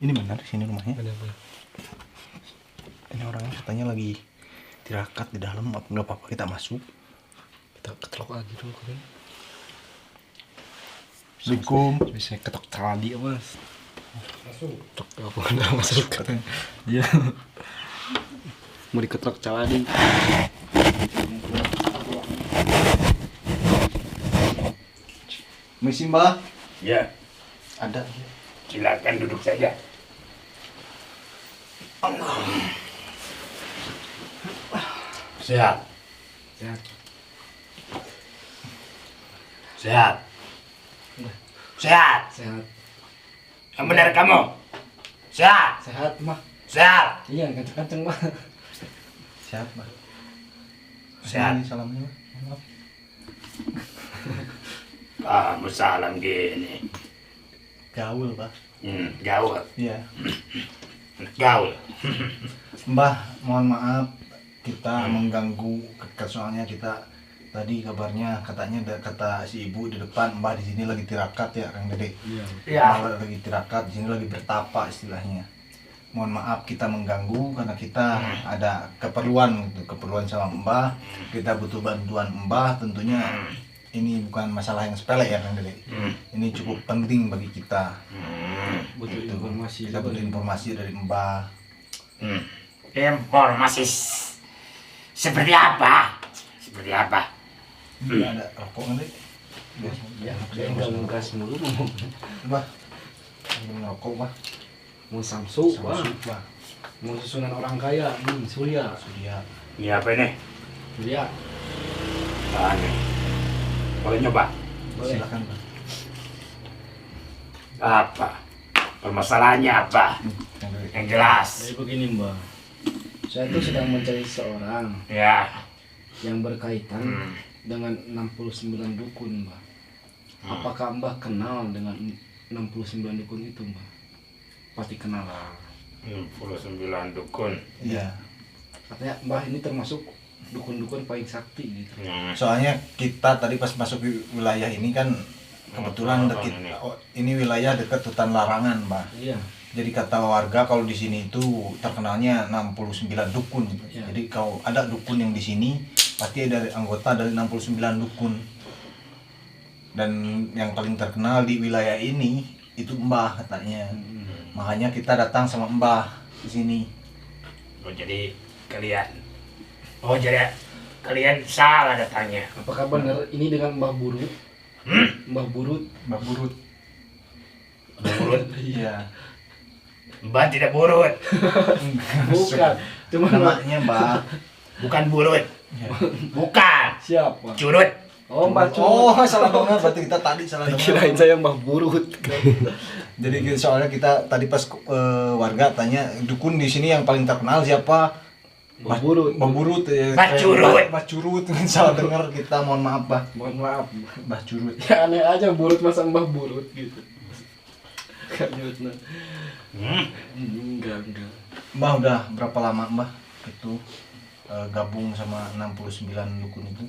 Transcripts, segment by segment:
Ini benar sini rumahnya? Benar-benar. Ini orangnya katanya lagi tirakat di dalam. Apa nggak apa-apa kita masuk? Kita ketok aja dulu kan. Assalamualaikum. Bisa ketok tadi mas. Masuk. Ketok apa udah masuk katanya. Iya. Mau diketok caladi. Misi mbak? Ya, Ada. silakan duduk saja. Sehat, Sehat. sehat, sehat. Sehat. Yang benar kamu. Sehat, Sehat mah. sehat, Iya kenceng-kenceng mah. Siap mbak. sehat. Ini salamnya mbak. Maaf. Kamu salam gini. Gaul pak. Gaul, Iya. gaul. Mbah, mohon maaf kita mengganggu. Soalnya kita tadi kabarnya katanya kata si ibu di depan Mbah di sini lagi tirakat ya Kang Dede. Iya. Ya, Mbah lagi tirakat di sini lagi bertapa istilahnya. Mohon maaf kita mengganggu karena kita ada keperluan sama Mbah. Kita butuh bantuan Mbah tentunya. Ini bukan masalah yang sepele ya Kang Dede. Ini cukup penting bagi kita. Butuh Gitu. informasi. Kita butuh informasi dari Mbah. informasi seperti apa? Seperti apa? Ini ada rokok Kang Dede. Ya, saya enggak ngegas mulu ngomong. Mbah, ini ngerokok Mbah. Mau Samsu, Bang. Samsung Mbah. Mau susunan orang kaya, Surya. Surya. Ini apa ini? Surya. Aneh. Boleh nyoba? Boleh. Silakan Mbah. Apa? Permasalahannya apa? Kang Dede. Yang jelas. Jadi begini Mbak, saya tuh sedang mencari seorang Ya. yang berkaitan Hmm. dengan 69 dukun Mbak. Apakah Mbak kenal dengan 69 dukun itu Mbak? Pasti kenal lah. 69 dukun. Iya. Katanya Mbak ini termasuk dukun-dukun paling sakti gitu. Soalnya kita tadi pas masuk di wilayah ini kan kebetulan dekat ini wilayah dekat hutan larangan, Mbah. Iya. Jadi kata warga kalau di sini itu terkenalnya 69 dukun. Iya. Jadi kalau ada dukun yang di sini pasti ada anggota dari 69 dukun. Dan yang paling terkenal di wilayah ini itu Mbah katanya. Makanya kita datang sama Mbah di sini. Oh jadi kalian salah datangnya. Apakah benar ini dengan Mbah Burut? Mbah Burut? Mbah Burut. Burut? Iya. Mbak tidak burut. Bukan. Cuma Namanya Mbah. Bukan burut. Bukan. siapa? Curut. Oh Mbah Oh, Curut. salah dengar berarti kita tadi salah dengar. Kirain saya Mbah Burut. Jadi soalnya kita tadi pas warga tanya dukun di sini yang paling terkenal siapa? Mbah Burut. Mbah Burut ya. Mbah Curut. Mbah Curut. Salah dengar kita, mohon maaf, Mbah. Mohon maaf. Mbah Curut. Ya aneh aja Burut masa Mbah Burut gitu. Gak nyurut enggak. Mbah udah berapa lama Mbah itu gabung sama 69 dukun itu?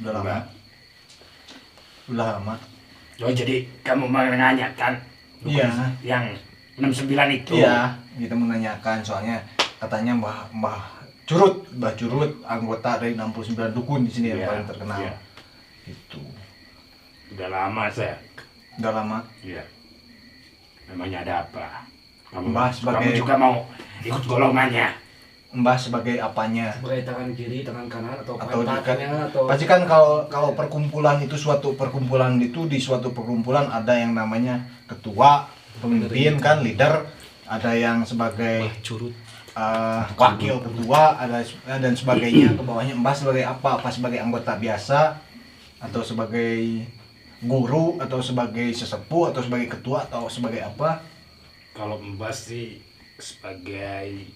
Udah lama. Mbah. Udah lama. Oh jadi kamu menanyakan dukun Iya. yang 69 itu? Iya, kita menanyakan soalnya katanya Mbah Curut anggota dari 69 dukun di sini yang Iya, paling terkenal. iya. Gitu. Udah lama saya. Udah lama. Iya. Memangnya ada apa? Mbah sebagai- kamu juga mau ikut golongannya? Mbah sebagai apanya? Sebagai tangan kiri, tangan kanan atau Atau pantatnya atau pasti kan kalau perkumpulan itu suatu perkumpulan itu di suatu perkumpulan ada yang namanya ketua, pemimpin kan, leader, ada yang sebagai Mbah Curut. wakil ketua, ada dan sebagainya. Ke bawahnya Mbah sebagai apa? Apa sebagai anggota biasa atau sebagai guru atau sebagai sesepuh atau sebagai ketua atau sebagai apa? Kalau Mbak sih sebagai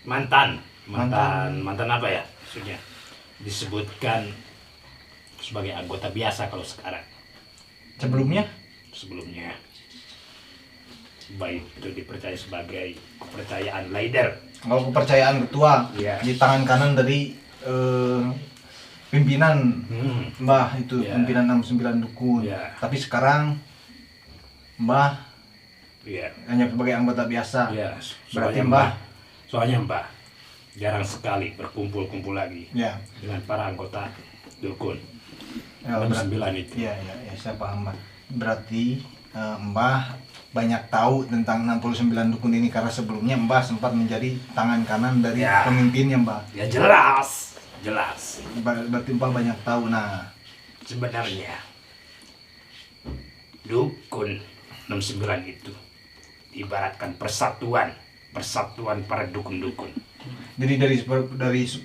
mantan apa ya maksudnya, disebutkan sebagai anggota biasa kalau sekarang. Sebelumnya Sebelumnya baik itu dipercaya sebagai kepercayaan leader. kalau kepercayaan ketua Iya. di tangan kanan dari pimpinan Mbah itu Iya. pimpinan 69 dukun. Iya. Tapi sekarang Mbah Iya. hanya sebagai anggota biasa. Iya. Berarti Mbah, Soalnya Mbah jarang sekali berkumpul-kumpul lagi ya, dengan para anggota dukun. ya, 69 itu. ya, saya paham Mbah. Berarti Mbah banyak tahu tentang 69 dukun ini karena sebelumnya Mbah sempat menjadi tangan kanan dari Ya. pemimpinnya Mbah. Ya jelas, jelas. Berarti Mbah banyak tahu. Nah, Sebenarnya dukun 69 itu ibaratkan persatuan para dukun-dukun. jadi dari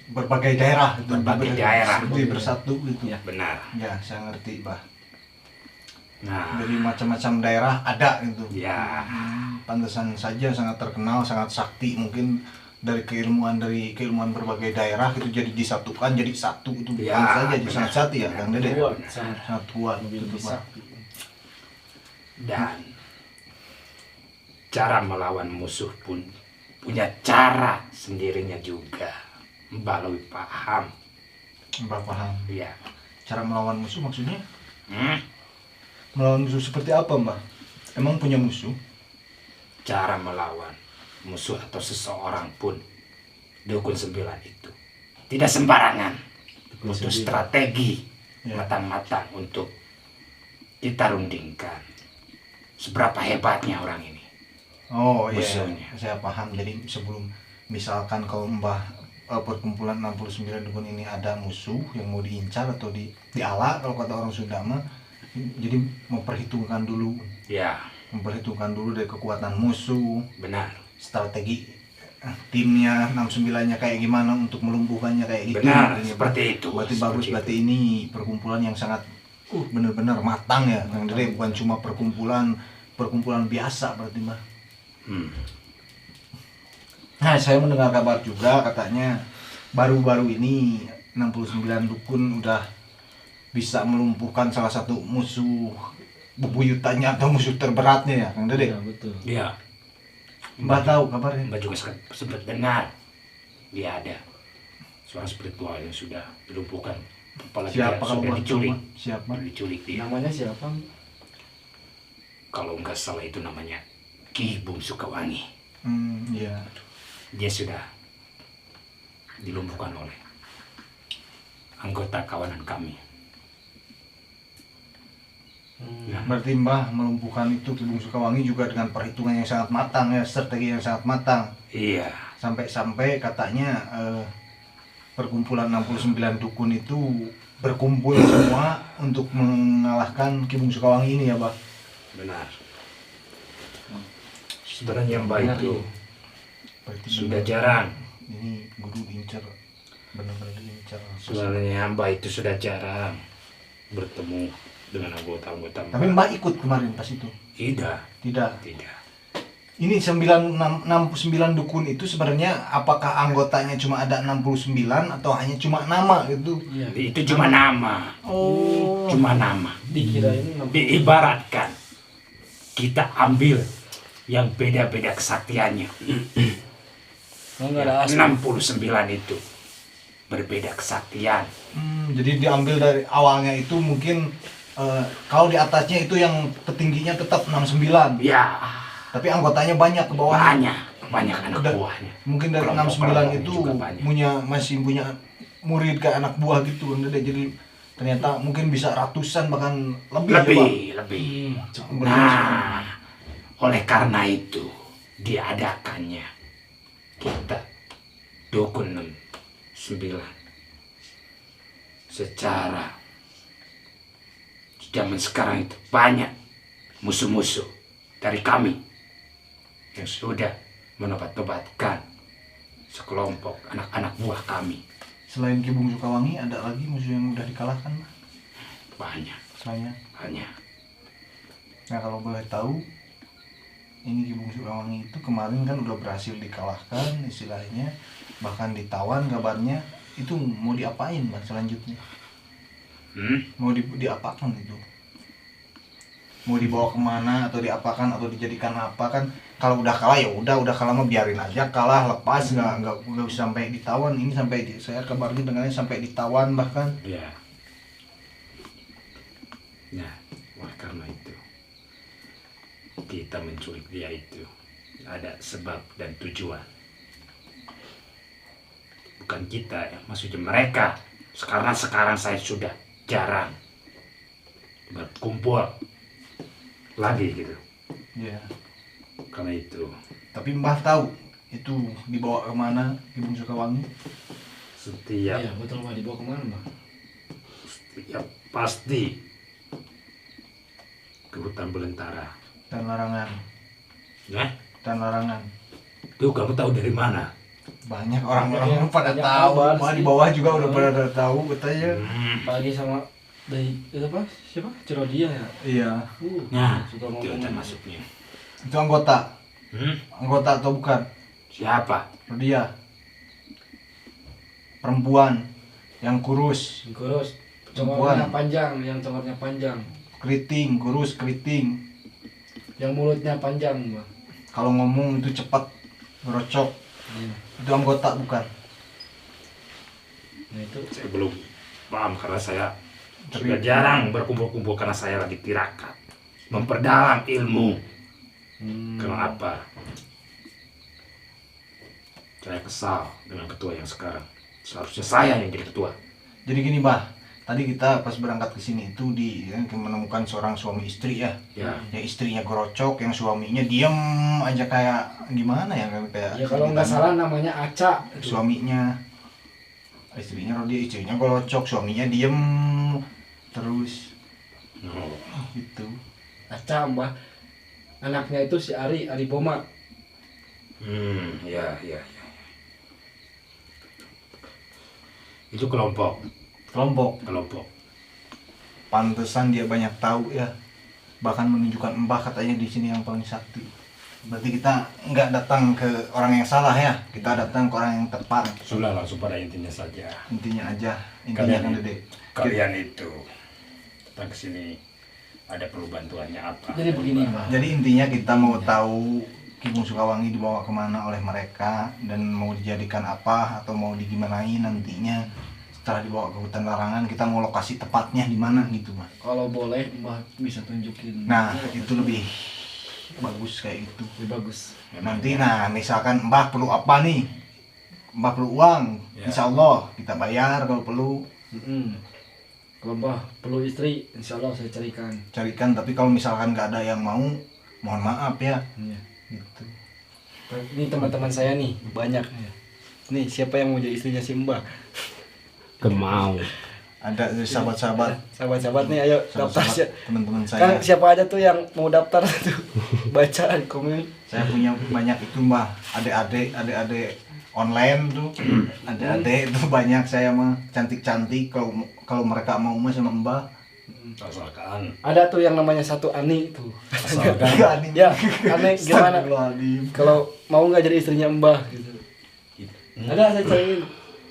berbagai daerah itu Berbagai daerah. seperti bersatu gitu. Ya. Benar. Ya, saya ngerti Mbah. Nah, Dari macam-macam daerah ada gitu. ya Pantesan saja sangat terkenal, sangat sakti, mungkin dari keilmuan berbagai daerah itu jadi disatukan jadi satu itu bukan Ya, saja jadi benar. sangat sakti ya Kang Dede. Kuat, sangat Sangat kuat lebih itu bisa. Pak. dan cara melawan musuh pun punya cara sendirinya juga. Mbak lebih paham. Mbak paham. Ya. Cara melawan musuh maksudnya? Hmm? Melawan musuh seperti apa Mbak? Emang punya musuh? Cara melawan musuh atau seseorang pun dukun 9 itu tidak sembarangan. Butuh strategi Ya. matang-matang untuk kita rundingkan seberapa hebatnya orang ini. Oh iya, Musuhnya. saya paham. Jadi sebelum misalkan kalau Mbah perkumpulan 69 dukun ini ada musuh yang mau diincar atau diala kalau kata orang Sunda mah, jadi memperhitungkan dulu dari kekuatan musuh, Benar. strategi timnya 69-nya kayak gimana untuk melumpuhkannya kayak gitu. Benar, Jadi, seperti itu. Berarti Seperti bagus, itu. berarti ini perkumpulan yang sangat benar-benar matang ya, Kang Dede, bukan cuma perkumpulan biasa berarti Mbah. Nah, saya mendengar kabar juga katanya baru-baru ini 69 dukun udah bisa melumpuhkan salah satu musuh bebuyutannya atau musuh terberatnya ya, Kang Dede. Ya, betul. Iya. Mbak tahu kabarnya? Mbak juga sempat dengar dia ada seorang spiritual yang sudah dilumpuhkan. Apalagi Siapa dia kalau sudah Mbak tahu, diculik. Mbak? Siapa? Diculik dia. Namanya siapa? Kalau nggak salah itu namanya Ki Bung Sukawangi. Iya. Dia sudah dilumpuhkan oleh anggota kawanan kami. Ya, Berarti Mbah melumpuhkan itu Ki Bung Sukawangi juga dengan perhitungan yang sangat matang ya, strategi yang sangat matang. iya, Sampai-sampai katanya perkumpulan 69 dukun itu berkumpul semua untuk mengalahkan Ki Bung Sukawangi ini ya, Mbah. benar. Sebenarnya Mbak Benar, itu iya. Berarti sudah benar. jarang. Ini guru diincar, benar-benar diincar. Sebenarnya Mbak itu sudah jarang bertemu dengan anggota-anggota Tapi Mbak ikut kemarin pas itu? Tidak, Tidak. tidak. Ini 69 dukun itu sebenarnya apakah anggotanya cuma ada 69 atau hanya cuma nama gitu? Iya. Itu cuma nama, Oh. cuma nama. Dikira ini Diibaratkan kita ambil yang beda-beda kesaktiannya. enggak ada asli. 69 itu berbeda kesaktian. Jadi diambil dari awalnya itu mungkin kalau di atasnya itu yang ketingginya tetap 69. Ya, Tapi anggotanya banyak ke bawahnya. banyak anak Dan buahnya. mungkin dari Kelompok-kelompok 69 itu juga banyak. masih punya murid ke anak buah gitu. Jadi ternyata mungkin bisa ratusan bahkan lebih, ya, Pak. Lebih. Cukup Nah, oleh karena itu diadakannya kita dukun 9 secara zaman sekarang itu banyak musuh-musuh dari kami yang sudah menobat-nobatkan sekelompok anak-anak buah kami. Selain Ki Bung Sukawangi ada lagi musuh yang udah dikalahkan, Pak? Banyak, Saya. banyak. Nah, kalau boleh tahu, ini Ki Bung Sukawangi itu kemarin kan udah berhasil dikalahkan istilahnya, bahkan ditawan kabarnya. Itu mau diapain, Bang, selanjutnya? Mau diapakan itu? Mau dibawa kemana atau diapakan atau dijadikan apa kan? Kalau udah kalah ya udah kalah mah biarin aja, kalah lepas, nggak bisa sampai ditawan. Ini sampai saya kabarnya dengannya sampai ditawan bahkan. Ya. Nah, oleh karena itu kita menculik dia itu ada sebab dan tujuan. Bukan kita, ya, maksudnya mereka. Sekarang saya sudah jarang berkumpul lagi gitu. Iya. Karena itu Tapi Mbah tahu itu dibawa kemana Ibu Sukawangi? setiap Iya betul Mbah, dibawa kemana Mbah? pasti ke hutan belantara. Dan larangan. Ya, Dan larangan. tuh kamu tahu dari mana? Banyak orang-orang Banyak- pada banyak tahu. kabar Mbah sih. di bawah juga udah pada tahu katanya. Apalagi sama dari itu apa? Siapa? Cerodia ya. Iya. Nah, Suka itu ngomong. aja masuknya. Itu anggota. Hmm? Anggota atau bukan? Siapa? Dia. Perempuan yang kurus, Kurus. Perempuan. Congornya panjang, yang congornya panjang. keriting, kurus, keriting. Yang mulutnya panjang Mbah. Kalau ngomong itu cepat, berocok. Iya. Itu anggota bukan? Nah itu Saya belum paham karena saya Tapi- sudah jarang berkumpul-kumpul karena saya lagi tirakat. Memperdalam ilmu. Kenapa? Saya kesal dengan ketua yang sekarang. Seharusnya saya yang jadi ketua. Jadi gini, Mbah. Tadi kita pas berangkat ke sini itu menemukan seorang suami istri ya. Ya, Yang istrinya gerocok, yang suaminya diem aja kayak gimana ya, kayak ya kalau nggak salah namanya Aca. suaminya, istrinya Rodia, istrinya gerocok, suaminya diem terus oh, gitu. Aca Mbah. Anaknya itu si Ari Boma. ya. Itu kelompok. Kelompok. Pantesan dia banyak tahu ya. Bahkan menunjukkan Mbah katanya di sini yang paling sakti. Berarti kita nggak datang ke orang yang salah ya. Kita datang ke orang yang tepat. Sudah langsung pada intinya saja. Intinya aja. Intinya kan Dede. Kalian itu datang ke sini ada perlu bantuannya apa? Jadi begini Mbah. Jadi intinya kita mau tahu Ki Bung Sukawangi dibawa kemana oleh mereka dan mau dijadikan apa atau mau digimanain nantinya setelah dibawa ke hutan larangan. Kita mau lokasi tepatnya di mana gitu, Mas. Kalau boleh Mbah bisa tunjukin. Nah itu lebih bagus kayak gitu. lebih bagus. Nanti misalkan Mbah perlu apa nih, Mbah perlu uang, Ya. Insya Allah kita bayar. Kalau perlu Kalau Mbah perlu istri, insya Allah saya carikan. carikan, tapi kalau misalkan nggak ada yang mau, mohon maaf ya Iya. gitu. Ini teman-teman saya nih banyak. Nih siapa yang mau jadi istrinya si Mbah? Kemau. Ada sahabat-sahabat, Sahabat-sahabat nih ayo daftar sahabat-sahabat teman-teman Kan saya. siapa aja tuh yang mau daftar tuh baca di komen. Saya punya banyak itu Mbah, adik-adik online tuh, adik-adik itu banyak saya mah, cantik-cantik. Kalau mereka mau mah sama Mbah. Asalkan Ada tuh yang namanya satu Ani tuh. Asalkan Ya, Ani gimana? Astagfirullahaladzim. Kalau mau nggak jadi istrinya Mbah gitu. Ada saya cariin.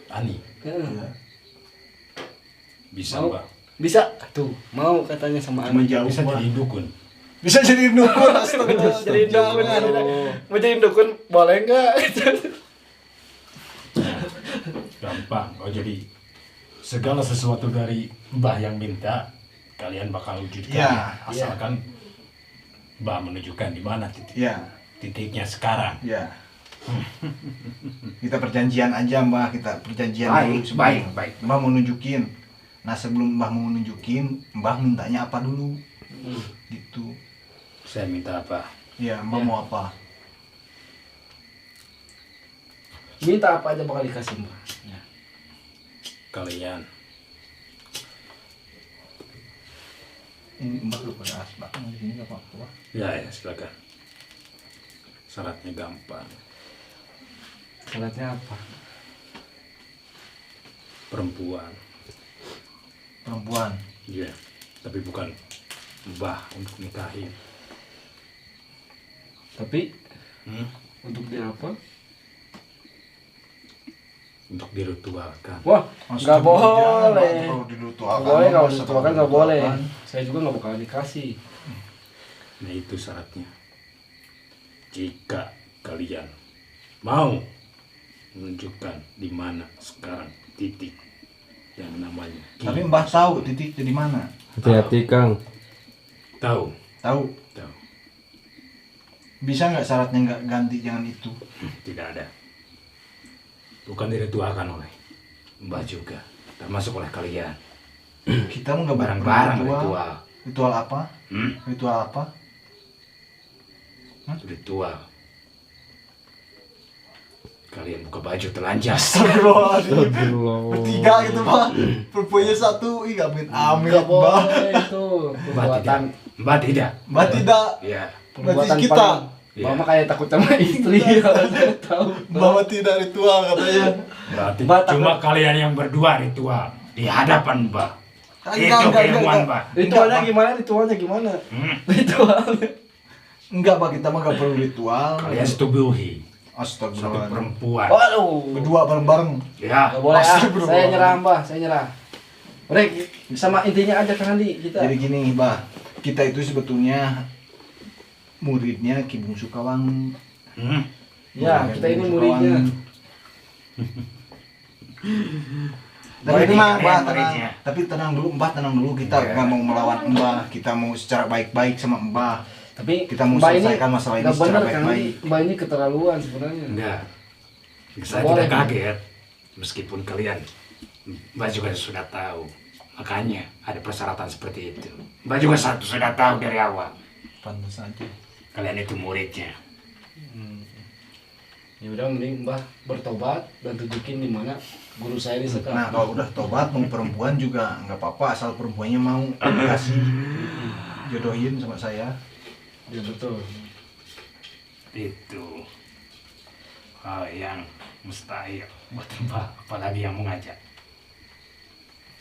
Ani Heeh. Ya. bisa Mau. Mbak. Bisa tuh, mau katanya sama Cuma Ani. jauh Bisa Mbah. jadi dukun. Bisa jadi dukun. Mau jadi dukun, mau jadi dukun boleh nggak? Gampang. Oh jadi segala sesuatu dari Mbah yang minta kalian bakal wujudkan. Ya, Asalkan Mbah menunjukkan di mana Ya, titiknya sekarang. ya. Kita perjanjian aja Mbah, kita perjanjian Baik, dulu sebelum baik. Mbah mau nunjukin. Nah sebelum Mbah mau nunjukin, Mbah mintanya apa dulu? Gitu. Saya minta apa? Ya, Mbah mau apa? Minta apa aja bakal dikasih Mbah. Ya. Kalian Ini Mbah lu pada asbak, ini nggak apa-apa. ya silakan. Syaratnya gampang. Syaratnya apa? Perempuan. Perempuan. Iya. Tapi bukan Mbah untuk nikahin. Tapi Hmm? untuk dia apa? Untuk diritualkan. Wah, nggak boleh. Kalau dirutuakan, Nggak boleh, kalau masa dituakan nggak boleh. Saya juga nggak bakal dikasih. Nah itu syaratnya. Jika kalian mau menunjukkan di mana sekarang titik yang namanya Tapi Mbah tahu titik di mana? Hati-hati Kang. tahu Tahu. tahu Bisa nggak syaratnya nggak ganti, jangan itu. Tidak ada. Bukan diritualkan oleh Mbah juga, termasuk oleh kalian. Kita mau nggak Barang-barang ritual. ritual. Ritual apa? Hmm? Ritual apa? Ritual. Kalian buka baju telanjang. Astagfirullahaladzim. Astagfirullah. Bertiga gitu Pak. Perempuannya satu. Ih gak amit amit Nggak Mbak. boleh itu Mbah tidak. Mbah tidak. Mbak tidak. Ya. Berarti kita. Iya. Mama kayak takut sama istri. Saya tahu. Mbak tidak ritual katanya. Berarti Mbah takut. cuma kalian yang berdua ritual di hadapan Mbah. Enggak, Itu enggak, keilmuan enggak. Mbah. Ritualnya Enggak, gimana? Ritualnya gimana? Hmm. Ritualnya. Enggak Pak, kita mah gak perlu ritual. Kalian setubuhi satu Astagfirullahaladzim. perempuan. Waduh. Berdua bareng-bareng. Ya. Nggak boleh ah. Astagfirullah. Saya nyerah Mbah, saya nyerah. Udah sama intinya aja Kang Andi kita. Jadi gini Mbak, kita itu sebetulnya muridnya Ki Bungsu Kawang. Hmm. Ya, kita ini muridnya. Tapi Murid tenang, kalian Mbak, tenang. muridnya. Tapi tenang dulu, Mbak, tenang dulu. Kita Iya. nggak mau melawan Mbak. Kita mau secara baik-baik sama Mbak. Tapi Kita mau Mbak selesaikan masalah ini nggak secara bener, Kang Andi. baik-baik. Mbak ini keterlaluan sebenarnya. Enggak. Saya Boleh. tidak kaget. Meskipun kalian Mbak juga sudah tahu. Makanya ada persyaratan seperti itu. Mbak juga sudah tahu dari awal. Pantas aja. Kalian itu muridnya. Ya udah mending Mbah bertobat dan tunjukin di mana guru saya disekap. Nah, kalau udah tobat mau perempuan juga nggak apa-apa, asal perempuannya mau dikasih jodohin sama saya. Ya betul. Itu hal yang mustahil buat Mbak, apalagi yang mengajak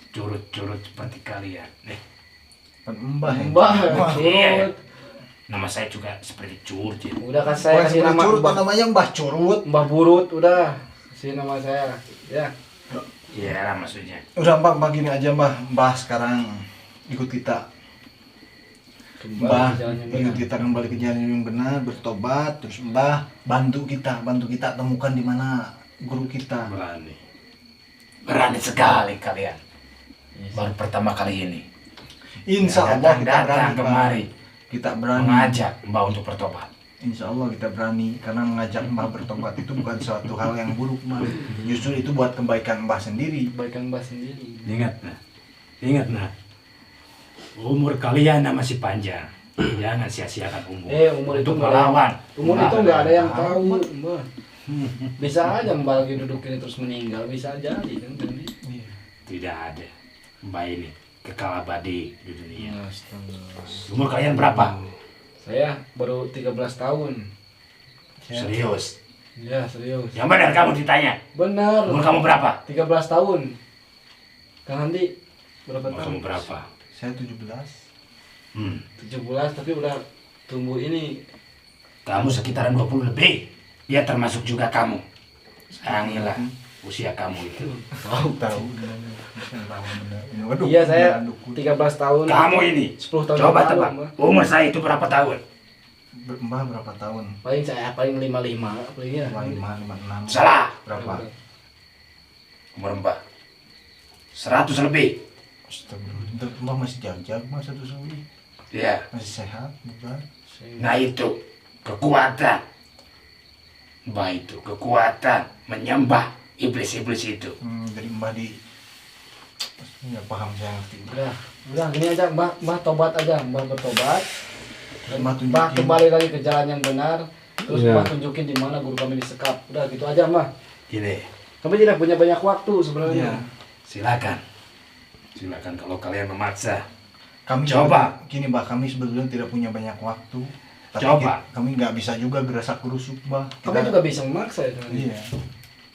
curut-curut seperti kalian. Kan Mbah yang Mbah, Iya. curut. Nama saya juga seperti curut. Ya. Udah saya kasih nama curut, Mbah, namanya Mbah Curut. Mbah Burut, udah kasih nama saya. Ya. Iya lah maksudnya. Udah Mbah gini aja Mbah sekarang ikut kita. Mbah Kembali ke jalan yang ikut benar. kita kembali ke jalan yang benar, bertobat, terus Mbah bantu kita temukan di mana guru kita. Berani sekali kalian. Baru pertama kali ini. Insya Allah kita datang berani Mbah. kemari Kita berani. mengajak Mbak untuk bertobat. Insya Allah kita berani karena mengajak Mbah bertobat itu bukan suatu hal yang buruk Mbah. Justru itu buat kebaikan Mbah sendiri. Kebaikan Mbah sendiri. Ingat nah. Umur kalian masih panjang. Jangan sia-siakan umur. Umur itu untuk nggak ada- melawan. Umur itu nggak ada yang tahu, Mbah. Bisa aja Mbak lagi duduk ini terus meninggal, bisa jadi kan Andi? Tidak ada. Mbak ini kekal abadi di dunia. Astaga. Umur kalian berapa? Saya baru 13 tahun. Serius. Ya, serius. Yang benar kamu ditanya. Benar. Umur kamu berapa? 13 tahun. Kang Andi berapa Umur tahun? kamu berapa? Saya 17. 17 tapi udah tumbuh ini. Kamu sekitaran 20 lebih. Dia termasuk juga kamu. Sayangilah usia kamu itu. Tahu. Waduh, Iya, saya beneran dukun. 13 tahun. Kamu ini. 10 tahun Coba yang lalu, tebak. Mbah. Umur saya itu berapa tahun? Mbah berapa tahun? Paling saya paling 55 paling ya. 55, 56. Salah. Berapa? Umur Mbak 100 lebih. Astagfirullah. Mbah masih jajak, Mbah satu suwi. Ya. Masih sehat, bukan? Nah itu kekuatan. Mbak itu kekuatan menyembah iblis-iblis itu. Jadi Mbah di nggak paham saya ngerti. Udah gini aja Mbah tobat aja, Mbah bertobat. Dan Mbah tunjukin. Mbah kembali lagi ke jalan yang benar. Terus Iya. Mbah tunjukin di mana guru kami disekap. Udah gitu aja Mbah. Gini, Kami tidak punya banyak waktu sebenarnya. Iya. silakan. Silakan kalau kalian memaksa. Kami Coba. Gini Mbah, kami sebetulnya tidak punya banyak waktu. Tapi Coba. kami nggak bisa juga gerasak gerusuk Mbah. Kami juga bisa memaksa ya teman. Iya.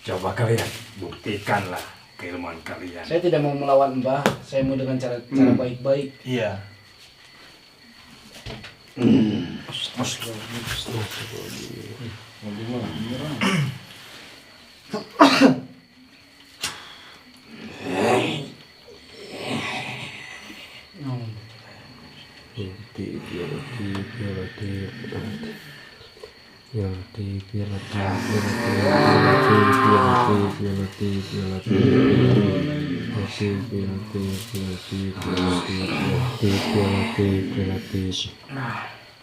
Coba kalian buktikanlah keilmuan kalian. Saya tidak mau melawan Mbah. Saya mau dengan cara baik-baik. Iya.